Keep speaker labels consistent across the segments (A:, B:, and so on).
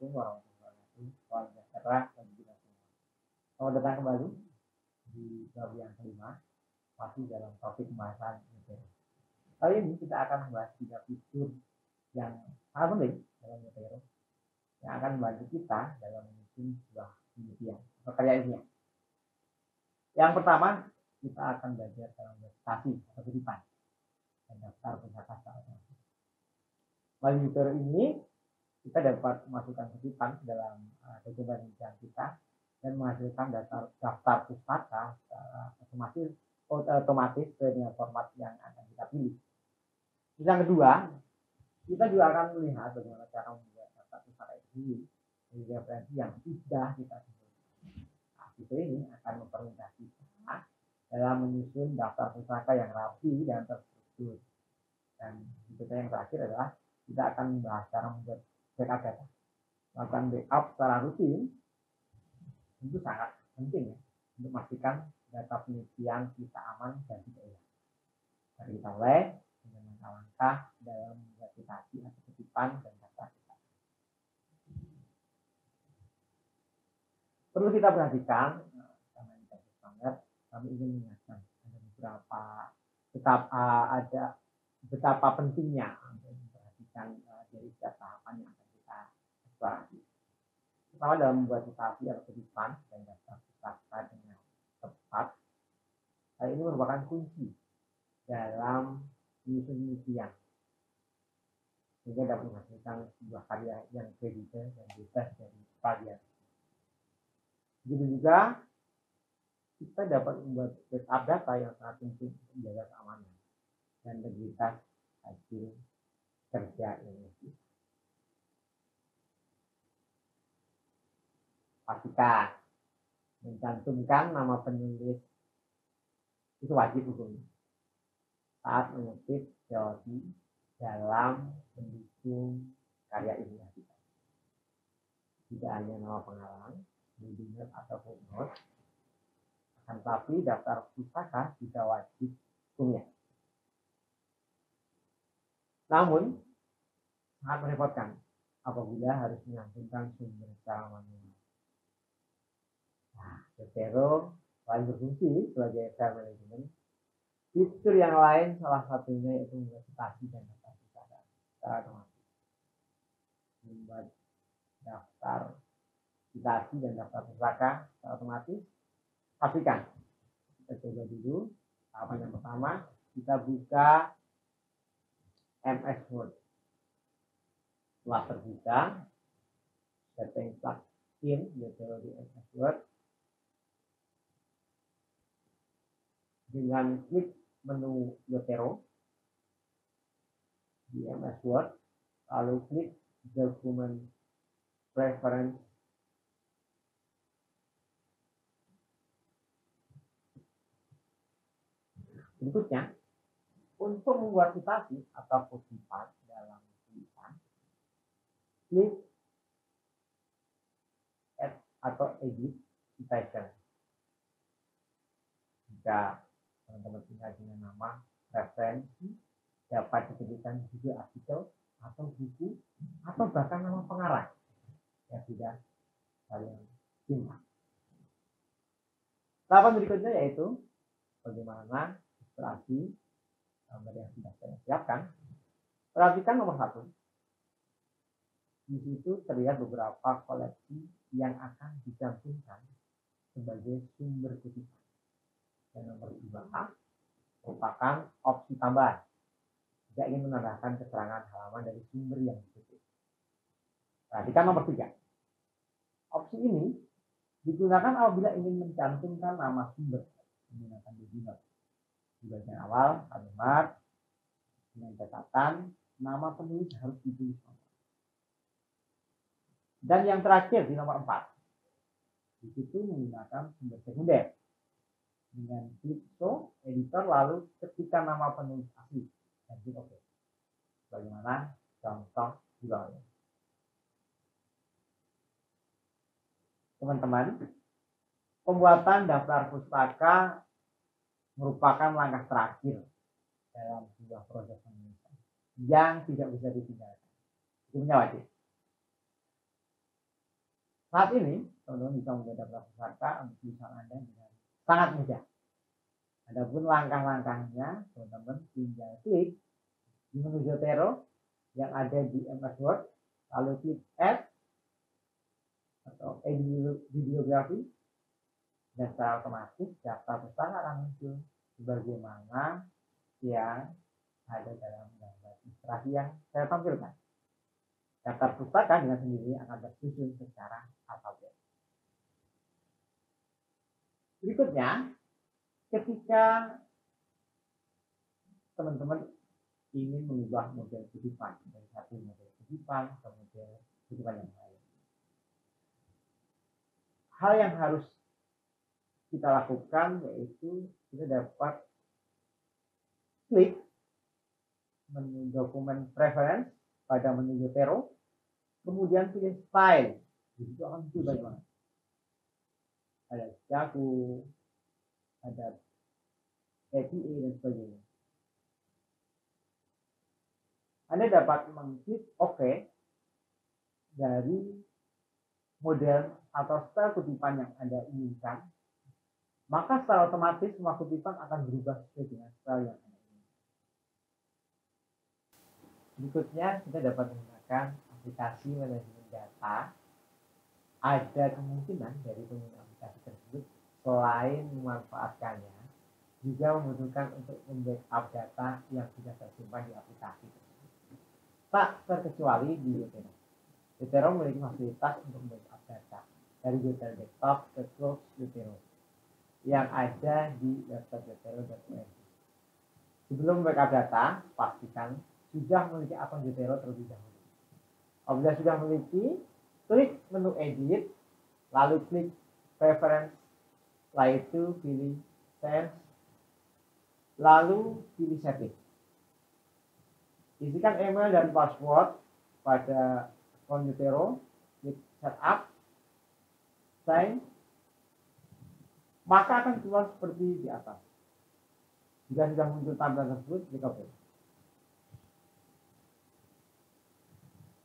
A: Assalamualaikum warahmatullahi wabarakatuh. Salam sejahtera bagi kita semua. Selamat datang kembali di bab yang kelima, masih dalam topik pembahasan UTR. Kali ini kita akan membahas 3 fitur yang sangat penting dalam UTR yang akan membantu kita dalam menyusun sebuah penelitian atau karya ilmiah. Yang pertama, kita akan belajar dalam prestasi atau kutipan dan daftar pusaka secara otomatis. Melalui UTR ini kita dapat memasukkan kutipan dalam dokumen penelitian kita dan menghasilkan daftar pustaka secara otomatis sesuai dengan format yang akan kita pilih. Yang kedua, kita juga akan melihat bagaimana cara membuat daftar pustaka itu dari referensi yang sudah kita kumpulkan. Nah, fitur ini akan mempermudah kita dalam menyusun daftar pustaka yang rapi dan terstruktur. Dan fitur yang terakhir adalah kita akan membahas cara membuat backup data. Melakukan backup secara rutin itu sangat penting ya, untuk memastikan data penelitian kita aman dan tidak hilang. Mari kita mulai dengan langkah-langkah dalam membuat citasi atau kutipan dan daftar pustaka. Perlu kita perhatikan, karena ini teknis banget, kami ingin mengingatkan ada betapa pentingnya untuk memperhatikan dari setiap tahapan yang akan kita eksplorasi. Pertama, dalam membuat citasi atau kutipan dan daftar pustaka dengan tepat, hal ini merupakan kunci dalam menyusun penelitian sehingga dapat menghasilkan sebuah karya yang kredibel dan bebas dari variasi. Begitu juga kita dapat membuat backup data yang sangat penting untuk menjaga keamanan dan integritas hasil kerja ilmiah. Pastikan mencantumkan nama penulis itu wajib hukumnya saat mengutip teori dalam mendukung karya ilmiah kita. Tidak hanya nama pengarang, bimbingan atau footnote, akan tetapi daftar pustaka juga wajib hukumnya. Namun sangat merepotkan apabila harus menyantumkan sumber secara manual. Nah, Zotero selain berfungsi sebagai file management, fitur yang lain salah satunya yaitu membuat citasi dan daftar pustaka secara otomatis. Membuat daftar citasi dan daftar pustaka secara otomatis, pastikan. Kita coba dulu tahapan yang pertama, kita buka MS Word. Setelah terbuka, setting plugin Zotero di MS Word. Dengan klik menu Zotero di MS Word, lalu klik Document Preference. Berikutnya, untuk membuat citasi atau kutipan dalam tulisan, klik Add atau Edit Citation. Jika teman-teman tinggal dengan nama referensi, dapat dituliskan judul artikel atau buku atau bahkan nama pengarang yang sudah kalian simpan. Tahapan berikutnya yaitu bagaimana ilustrasi gambar yang sudah saya siapkan. Perhatikan nomor 1. Di situ terlihat beberapa koleksi yang akan dicantumkan sebagai sumber kutipan. Dan nomor 2 merupakan opsi tambahan jika ingin menambahkan keterangan halaman dari sumber yang dikutip. Perhatikan nomor 3. Opsi ini digunakan apabila ingin mencantumkan nama sumber menggunakan headnote. Di bagian awal kalimat dengan catatan nama penulis harus ditulis. Dan yang terakhir di nomor 4, di situ menggunakan sumber sekunder dengan klik show editor lalu ketika nama penulis asli dan klik OK. Bagaimana contoh di bawahnya. Teman-teman, pembuatan daftar pustaka merupakan langkah terakhir dalam sebuah proses penulisan yang tidak bisa ditinggalkan. Hukumnya wajib. Saat ini, teman-teman bisa membedakan pusaka untuk tulisan Anda dengan sangat mudah. Adapun langkah-langkahnya, teman-teman tinggal klik di menu Zotero yang ada di MS Word, lalu klik Add atau Edit Bibliografi, dan secara otomatis daftar pustaka akan muncul sebagaimana yang ada dalam gambar ilustrasi yang saya tampilkan. Daftar pustaka dengan sendirinya akan tersusun secara alfabet. Berikutnya, ketika teman-teman ingin mengubah model kutipan dari satu model kutipan ke model kutipan yang lain, hal yang harus kita lakukan yaitu kita dapat klik menu dokumen preference pada menu Zotero, kemudian pilih style. Di situ akan muncul banyak banget. Ada jago, ada APA dan sebagainya. Anda dapat mengklik OK dari model atau style kutipan yang Anda inginkan, maka secara otomatis semua kutipan akan berubah sesuai dengan style yang Anda inginkan. Berikutnya, kita dapat menggunakan aplikasi manajemen data. Ada kemungkinan dari pengguna aplikasi tersebut selain memanfaatkannya, juga membutuhkan untuk membackup data yang sudah tersimpan di aplikasi tersebut. Tak terkecuali di Zotero. Zotero memiliki fasilitas untuk membackup data dari Zotero Desktop ke Cloud Zotero yang ada di website zotero.org. Sebelum backup data, pastikan sudah memiliki akun Zotero terlebih dahulu. Apabila sudah memiliki, klik menu Edit, lalu klik Preference, setelah itu pilih Save, lalu pilih Setting. Isikan email dan password pada akun Zotero, klik Setup, Sign, maka akan keluar seperti di atas. Jika sudah muncul tampilan tersebut, klik OK.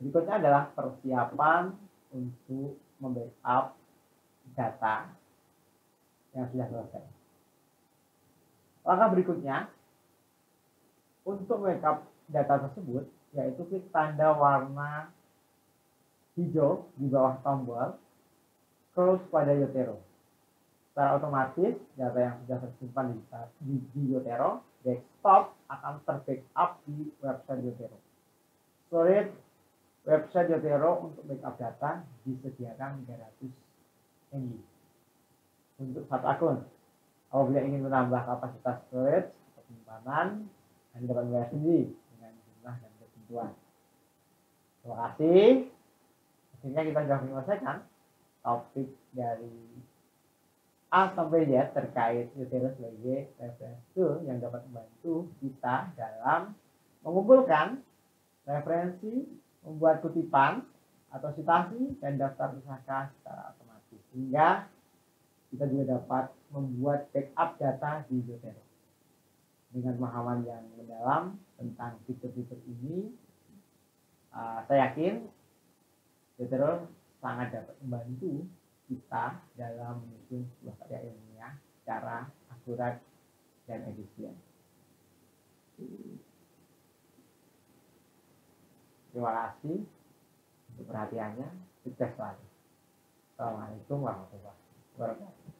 A: Berikutnya adalah persiapan untuk membackup data yang sudah selesai. Langkah berikutnya untuk backup data tersebut yaitu klik tanda warna hijau di bawah tombol close pada Zotero. Secara otomatis data yang sudah tersimpan di Zotero desktop akan terbackup di website Zotero. Storage website Zotero untuk backup data disediakan 300 MB untuk satu akun. Apabila ingin menambah kapasitas storage atau penyimpanan, Anda dapat membayar sendiri dengan jumlah dan ketentuan. Terima kasih. Akhirnya kita sudah menyelesaikan topik dari A sampai Z terkait Zotero sebagai reference tool yang dapat membantu kita dalam mengumpulkan referensi, membuat kutipan atau citasi dan daftar pusaka secara otomatis, sehingga kita juga dapat membuat backup data di Zotero. Dengan pemahaman yang mendalam tentang fitur-fitur ini, saya yakin Zotero sangat dapat membantu kita dalam menyusun sebuah karya ilmiah secara akurat dan efisien. Terima kasih untuk perhatiannya. Sukses selalu. Assalamualaikum warahmatullahi wabarakatuh.